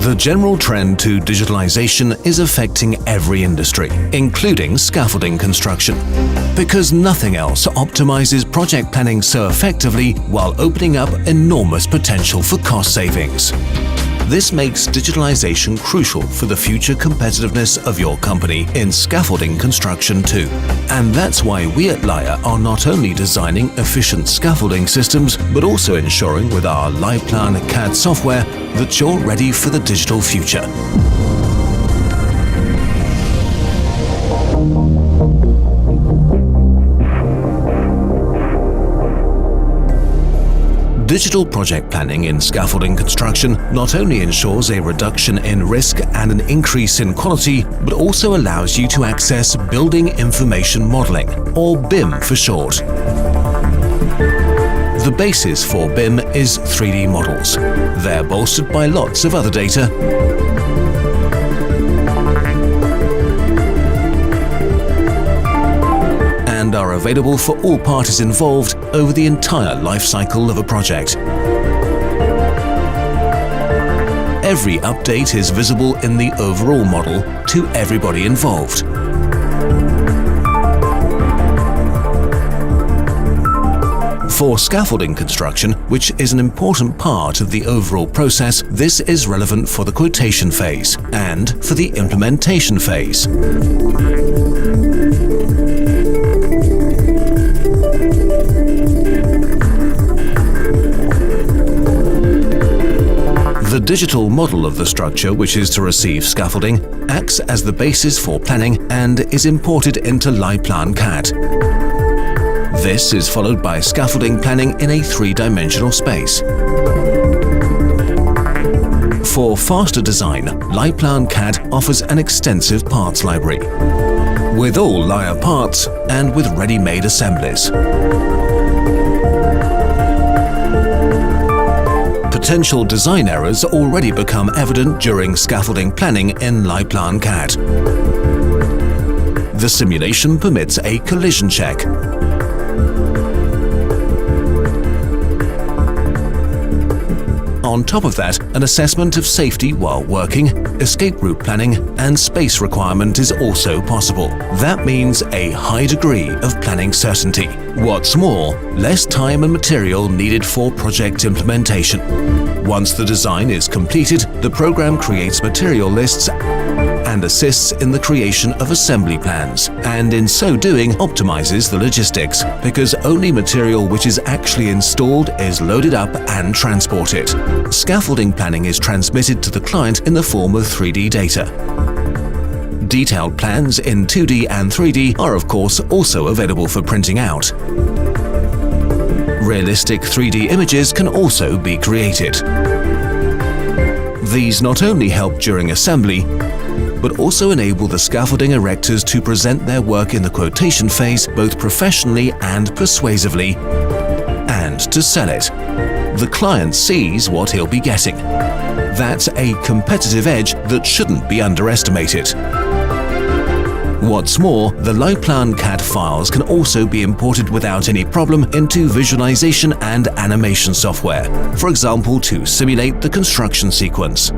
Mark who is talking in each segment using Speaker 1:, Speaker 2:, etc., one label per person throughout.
Speaker 1: The general trend to digitalization is affecting every industry, including scaffolding construction, because nothing else optimizes project planning so effectively while opening up enormous potential for cost savings. This makes digitalization crucial for the future competitiveness of your company in scaffolding construction too. And that's why we at Layher are not only designing efficient scaffolding systems, but also ensuring with our LayPLAN CAD software that you're ready for the digital future. Digital project planning in scaffolding construction not only ensures a reduction in risk and an increase in quality, but also allows you to access Building Information Modeling, or BIM for short. The basis for BIM is 3D models. They're bolstered by lots of other data, and are available for all parties involved over the entire life cycle of a project. Every update is visible in the overall model to everybody involved. For scaffolding construction, which is an important part of the overall process, this is relevant for the quotation phase and for the implementation phase. The digital model of the structure which is to receive scaffolding acts as the basis for planning and is imported into LayPLAN CAD. This is followed by scaffolding planning in a three-dimensional space. For faster design, LayPLAN CAD offers an extensive parts library, with all Layher parts and with ready-made assemblies. Potential design errors already become evident during scaffolding planning in LayPLAN CAD. The simulation permits a collision check. On top of that, an assessment of safety while working, escape route planning, and space requirement is also possible. That means a high degree of planning certainty. What's more, less time and material needed for project implementation. Once the design is completed, the program creates material lists and assists in the creation of assembly plans, and in so doing optimizes the logistics, because only material which is actually installed is loaded up and transported. Scaffolding planning is transmitted to the client in the form of 3D data. Detailed plans in 2D and 3D are of course also available for printing out. Realistic 3D images can also be created. These not only help during assembly, but also enable the scaffolding erectors to present their work in the quotation phase both professionally and persuasively, and to sell it. The client sees what he'll be getting. That's a competitive edge that shouldn't be underestimated. What's more, the LayPLAN CAD files can also be imported without any problem into visualization and animation software, for example to simulate the construction sequence.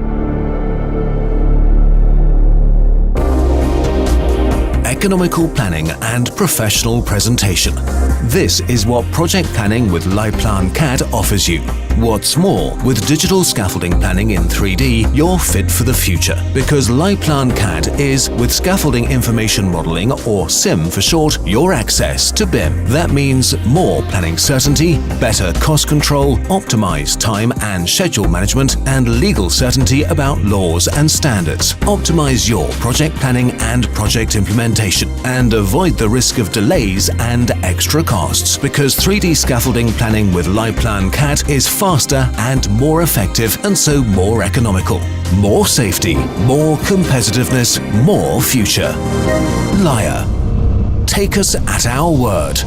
Speaker 1: Economical planning and professional presentation. This is what project planning with LayPLAN CAD offers you. What's more, with digital scaffolding planning in 3D, you're fit for the future, because LayPLAN CAD is, with scaffolding information modeling, or SIM for short, your access to BIM. That means more planning certainty, better cost control, optimized time and schedule management, and legal certainty about laws and standards. Optimize your project planning and project implementation, and avoid the risk of delays and extra costs, because 3D scaffolding planning with LayPLAN CAD is faster and more effective, and so more economical. More safety, more competitiveness, more future. Layher. Take us at our word.